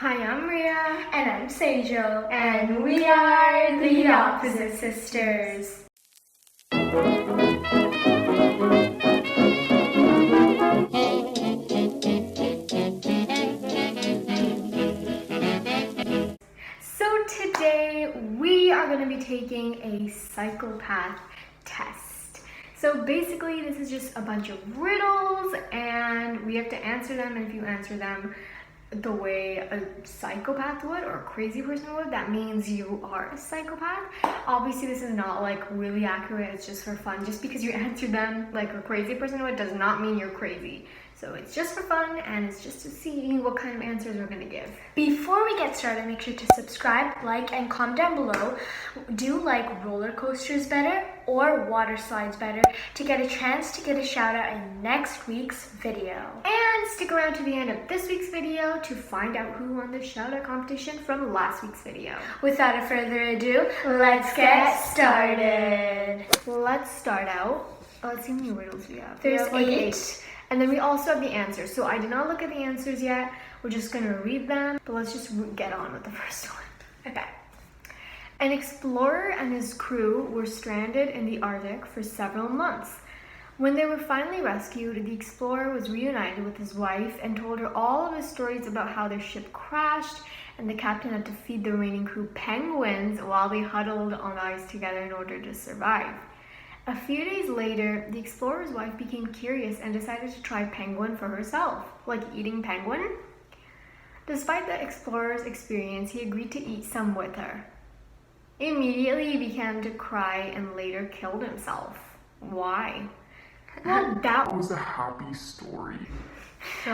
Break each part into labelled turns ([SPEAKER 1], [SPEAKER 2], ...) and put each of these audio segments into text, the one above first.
[SPEAKER 1] Hi, I'm Ria.
[SPEAKER 2] And I'm Seijo.
[SPEAKER 1] And we are the Opposite Sisters. So today we are going to be taking a psychopath test. So basically this is just a bunch of riddles and we have to answer them, and if you answer them the way a psychopath would or a crazy person would, that means you are a psychopath. Obviously this is not like really accurate, it's just for fun. Just because you answer them like a crazy person would does not mean you're crazy. So it's just for fun and it's just to see what kind of answers we're gonna give.
[SPEAKER 2] Before we get started, make sure to subscribe, like, and comment down below. Do you like roller coasters better or water slides better to get a chance to get a shout out in next week's video.
[SPEAKER 1] And stick around to the end of this week's video to find out who won the shout out competition from last week's video.
[SPEAKER 2] Without further ado, let's get started.
[SPEAKER 1] Let's start out. Let's see how many riddles we have.
[SPEAKER 2] There's
[SPEAKER 1] We have like
[SPEAKER 2] 8.
[SPEAKER 1] And then we also have the answers. So I did not look at the answers yet. We're just gonna read them, but let's just get on with the first one. Okay. An explorer and his crew were stranded in the Arctic for several months. When they were finally rescued, the explorer was reunited with his wife and told her all of his stories about how their ship crashed and the captain had to feed the remaining crew penguins while they huddled on ice together in order to survive. A few days later, the explorer's wife became curious and decided to try penguin for herself, like eating penguin. Despite the explorer's experience, he agreed to eat some with her. Immediately, he began to cry and later killed himself. Why? Well, that
[SPEAKER 3] was a happy story.
[SPEAKER 2] So,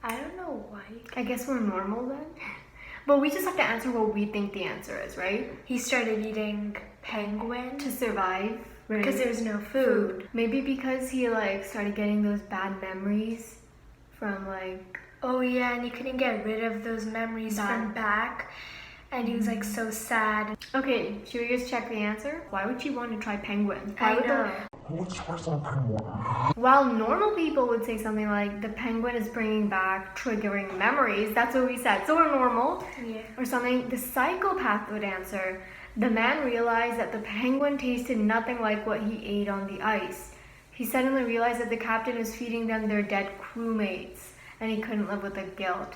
[SPEAKER 2] I don't know why.
[SPEAKER 1] I guess we're normal then. But we just have to answer what we think the answer is, right?
[SPEAKER 2] He started eating penguin
[SPEAKER 1] To survive, right?
[SPEAKER 2] because there was no food.
[SPEAKER 1] Maybe because he started getting those bad memories from
[SPEAKER 2] Oh yeah, and he couldn't get rid of those memories from back. And he was so sad.
[SPEAKER 1] Okay, should we just check the answer? Why would she want to try penguin?
[SPEAKER 2] I know.
[SPEAKER 3] Let's try some penguin.
[SPEAKER 1] While normal people would say something like, the penguin is bringing back triggering memories, that's what we said, so we're normal.
[SPEAKER 2] Yeah.
[SPEAKER 1] Or something, the psychopath would answer, the man realized that the penguin tasted nothing like what he ate on the ice. He suddenly realized that the captain was feeding them their dead crewmates, and he couldn't live with the guilt.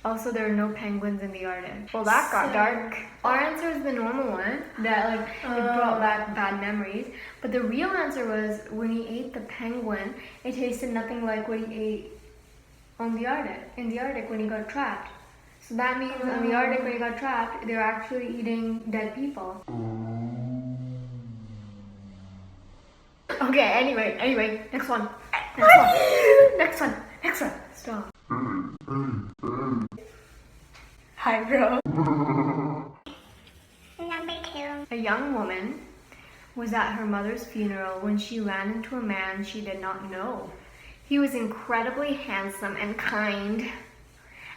[SPEAKER 1] Also, there are no penguins in the Arctic. Well, that got dark. Our answer is the normal one, that it brought back bad memories. But the real answer was, when he ate the penguin, it tasted nothing like what he ate in the Arctic when he got trapped. So that means in the Arctic when he got trapped, they were actually eating dead people. Okay, anyway, next one. Next one. Stop.
[SPEAKER 2] Hi, bro.
[SPEAKER 4] Number 2.
[SPEAKER 1] A young woman was at her mother's funeral when she ran into a man she did not know. He was incredibly handsome and kind,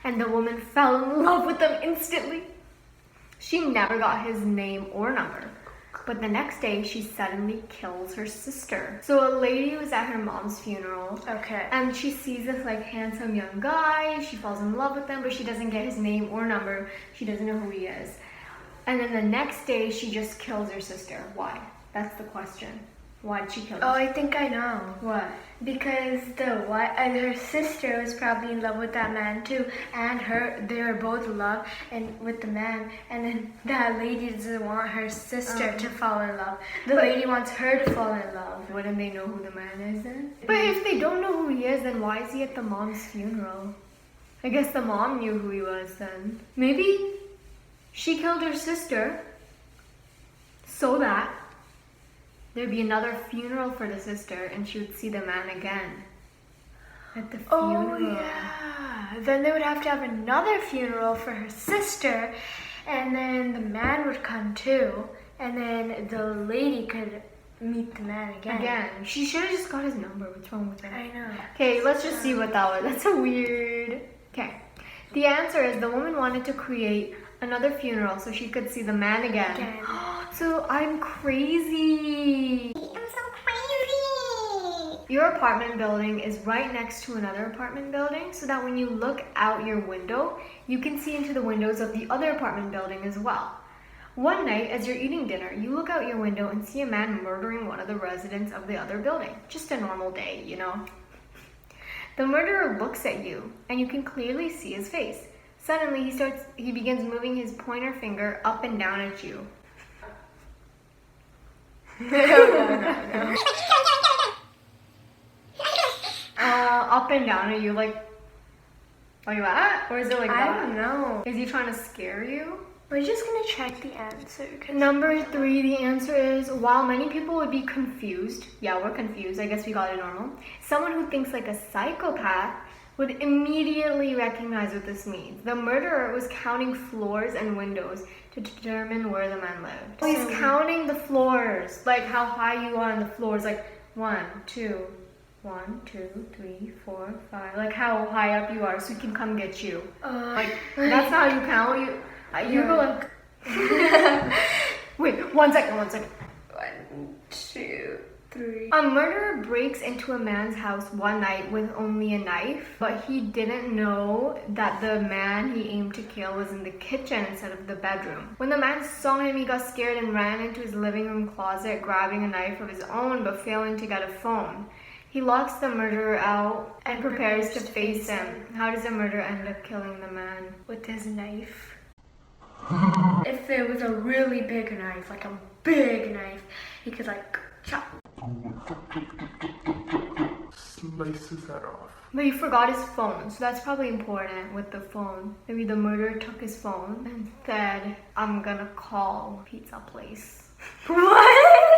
[SPEAKER 1] and the woman fell in love with him instantly. She never got his name or number, but the next day she suddenly kills her sister. So a lady was at her mom's funeral.
[SPEAKER 2] Okay.
[SPEAKER 1] And she sees this handsome young guy. She falls in love with him, but she doesn't get his name or number. She doesn't know who he is. And then the next day she just kills her sister. Why? That's the question. Why did she kill her?
[SPEAKER 2] Oh, I think I know.
[SPEAKER 1] What?
[SPEAKER 2] Because her sister was probably in love with that man too, and they were both in love and with the man, and then that lady doesn't want her sister to fall in love. The lady wants her to fall in love.
[SPEAKER 1] Wouldn't they know who the man is then? But if they don't know who he is, then why is he at the mom's funeral? I guess the mom knew who he was then. Maybe she killed her sister so that there'd be another funeral for the sister and she would see the man again at the funeral.
[SPEAKER 2] Oh yeah. Then they would have to have another funeral for her sister, and then the man would come too, and then the lady could meet the man again.
[SPEAKER 1] She should have just got his number. What's wrong with that?
[SPEAKER 2] I know.
[SPEAKER 1] Okay, let's just see what that was. That's a weird... Okay. The answer is the woman wanted to create another funeral so she could see the man again. So I'm crazy.
[SPEAKER 4] I'm so crazy.
[SPEAKER 1] Your apartment building is right next to another apartment building, so that when you look out your window, you can see into the windows of the other apartment building as well. One night, as you're eating dinner, you look out your window and see a man murdering one of the residents of the other building. Just a normal day, you know. The murderer looks at you, and you can clearly see his face. Suddenly, he begins moving his pointer finger up and down at you. No. Up and down at you, like that? Or is it like that?
[SPEAKER 2] I don't know.
[SPEAKER 1] Is he trying to scare you?
[SPEAKER 2] We're just gonna check the answer.
[SPEAKER 1] Number 3, the answer is, while many people would be confused, yeah, we're confused, I guess we got it normal, someone who thinks like a psychopath would immediately recognize what this means. The murderer was counting floors and windows to determine where the man lived. So he's counting the floors, like how high you are on the floors, like 1, 2, 1, 2, 3, 4, 5, like how high up you are, so he can come get you. Like that's how you count. You go like. Wait, 1 second.
[SPEAKER 2] 1, 2, 3.
[SPEAKER 1] A murderer breaks into a man's house one night with only a knife, but he didn't know that the man he aimed to kill was in the kitchen instead of the bedroom. When the man saw him, he got scared and ran into his living room closet, grabbing a knife of his own but failing to get a phone. He locks the murderer out and prepares to face him. How does the murderer end up killing the man?
[SPEAKER 2] With his knife. If it was a really big knife, like a big knife, he could like chop.
[SPEAKER 3] Slice his head off.
[SPEAKER 1] But he forgot his phone, so that's probably important with the phone. Maybe the murderer took his phone and said, I'm gonna call pizza place.
[SPEAKER 2] What?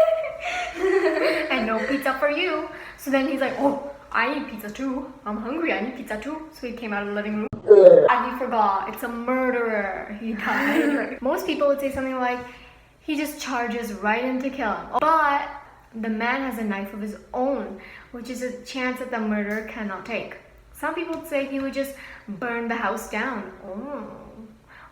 [SPEAKER 1] And no pizza for you. So then he's like, oh, I need pizza too. I'm hungry, I need pizza too. So he came out of the living room. And he forgot. It's a murderer. He died. Most people would say something like, he just charges right in to kill him. But the man has a knife of his own, which is a chance that the murderer cannot take. Some people would say he would just burn the house down. Oh.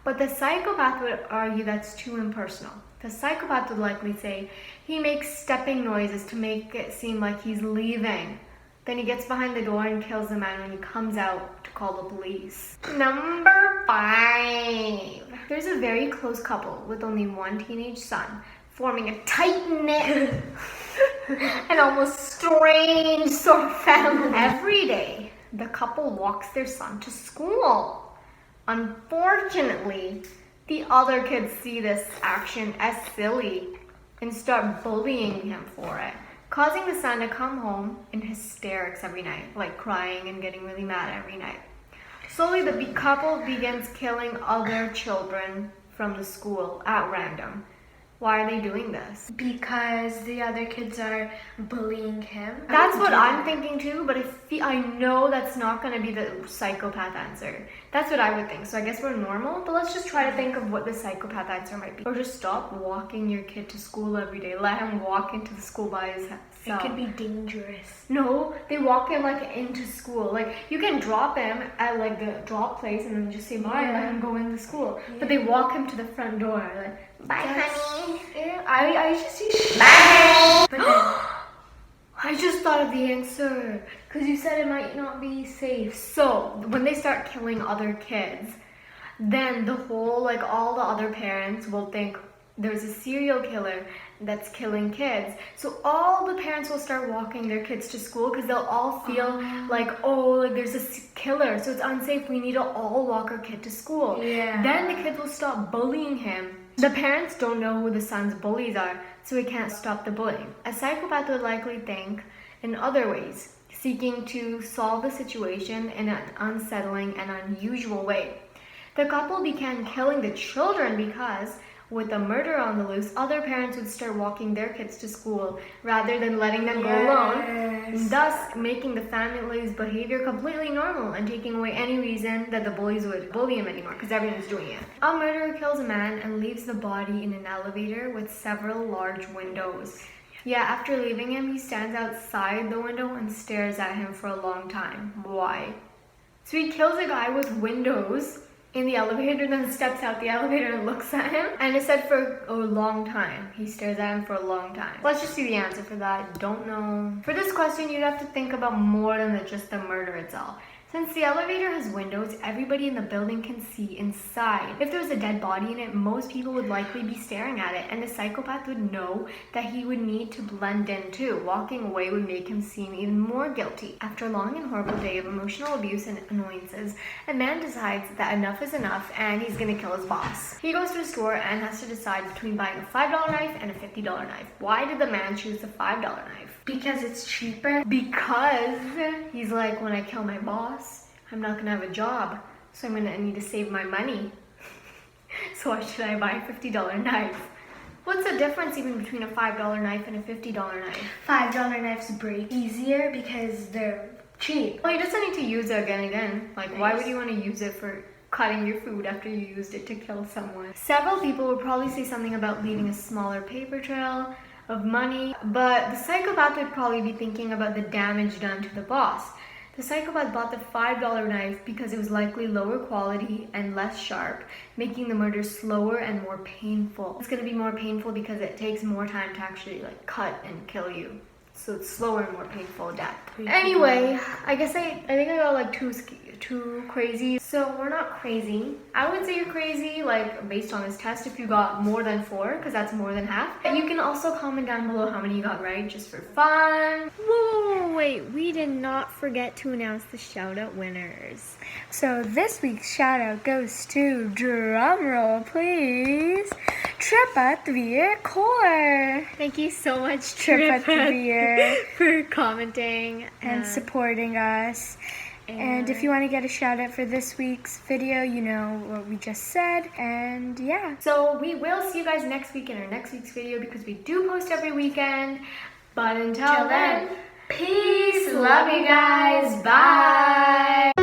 [SPEAKER 1] But the psychopath would argue that's too impersonal. The psychopath would likely say he makes stepping noises to make it seem like he's leaving. Then he gets behind the door and kills the man when he comes out to call the police. Number 5. There's a very close couple with only one teenage son, forming a tight-knit and almost strange sort of family. Every day, the couple walks their son to school. Unfortunately, the other kids see this action as silly and start bullying him for it, causing the son to come home in hysterics every night, like crying and getting really mad every night. Slowly, the couple begins killing other children from the school at random. Why are they doing this?
[SPEAKER 2] Because the other kids are bullying him.
[SPEAKER 1] That's what I'm thinking too, but I know that's not going to be the psychopath answer. That's what I would think. So I guess we're normal, but let's just try to think of what the psychopath answer might be. Or just stop walking your kid to school every day. Let him walk into the school by himself.
[SPEAKER 2] It could be dangerous.
[SPEAKER 1] No, they walk him like into school. Like you can drop him at like the drop place and then just say bye and let him go into school. Yeah. But they walk him to the front door. Like, bye, honey.
[SPEAKER 2] Yeah, I just see.
[SPEAKER 1] Bye. But then, I just thought of the answer because you said it might not be safe. So when they start killing other kids, then the whole like all the other parents will think there's a serial killer that's killing kids. So all the parents will start walking their kids to school because they'll all feel like, oh, like there's a killer, so it's unsafe. We need to all walk our kid to school.
[SPEAKER 2] Yeah.
[SPEAKER 1] Then the kids will stop bullying him. The parents don't know who the son's bullies are, so he can't stop the bullying. A psychopath would likely think in other ways, seeking to solve the situation in an unsettling and unusual way. The couple began killing the children because with a murder on the loose, other parents would start walking their kids to school rather than letting them go alone, thus making the family's behavior completely normal and taking away any reason that the bullies would bully him anymore because everyone's doing it. A murderer kills a man and leaves the body in an elevator with several large windows. Yeah, after leaving him, he stands outside the window and stares at him for a long time. Why? So he kills a guy with windows in the elevator, then steps out the elevator and looks at him. And it said for a long time. He stares at him for a long time. Let's just see the answer for that. Don't know. For this question, you'd have to think about more than just the murder itself. Since the elevator has windows, everybody in the building can see inside. If there was a dead body in it, most people would likely be staring at it, and the psychopath would know that he would need to blend in too. Walking away would make him seem even more guilty. After a long and horrible day of emotional abuse and annoyances, a man decides that enough is enough and he's gonna kill his boss. He goes to a store and has to decide between buying a $5 knife and a $50 knife. Why did the man choose the $5 knife?
[SPEAKER 2] Because it's cheaper.
[SPEAKER 1] Because he's like, when I kill my boss, I'm not gonna have a job, so I'm gonna need to save my money. So why should I buy a $50 knife? What's the difference even between a $5 knife and a $50 knife?
[SPEAKER 2] $5 knives break easier because they're cheap.
[SPEAKER 1] Well, he doesn't need to use it again. Like, why would you want to use it for cutting your food after you used it to kill someone? Several people would probably say something about leaving a smaller paper trail of money, but the psychopath would probably be thinking about the damage done to the boss. The psychopath bought the $5 knife because it was likely lower quality and less sharp, making the murder slower and more painful. It's going to be more painful because it takes more time to actually like cut and kill you. So it's slower and more painful death. Anyway, I guess I think I got like too crazy. So we're not crazy. I would say you're crazy, like based on this test, if you got more than 4, because that's more than half. You can also comment down below how many you got right, just for fun. Whoa, wait, we did not forget to announce the shout out winners.
[SPEAKER 2] So this week's shout out goes to, drumroll please, Tripatvir Core.
[SPEAKER 1] Thank you so much,
[SPEAKER 2] Tripatvir,
[SPEAKER 1] for commenting
[SPEAKER 2] and supporting us. And if you want to get a shout out for this week's video, you know what we just said. And yeah.
[SPEAKER 1] So we will see you guys next week in our next week's video because we do post every weekend. But until then, peace. Love you guys. Bye.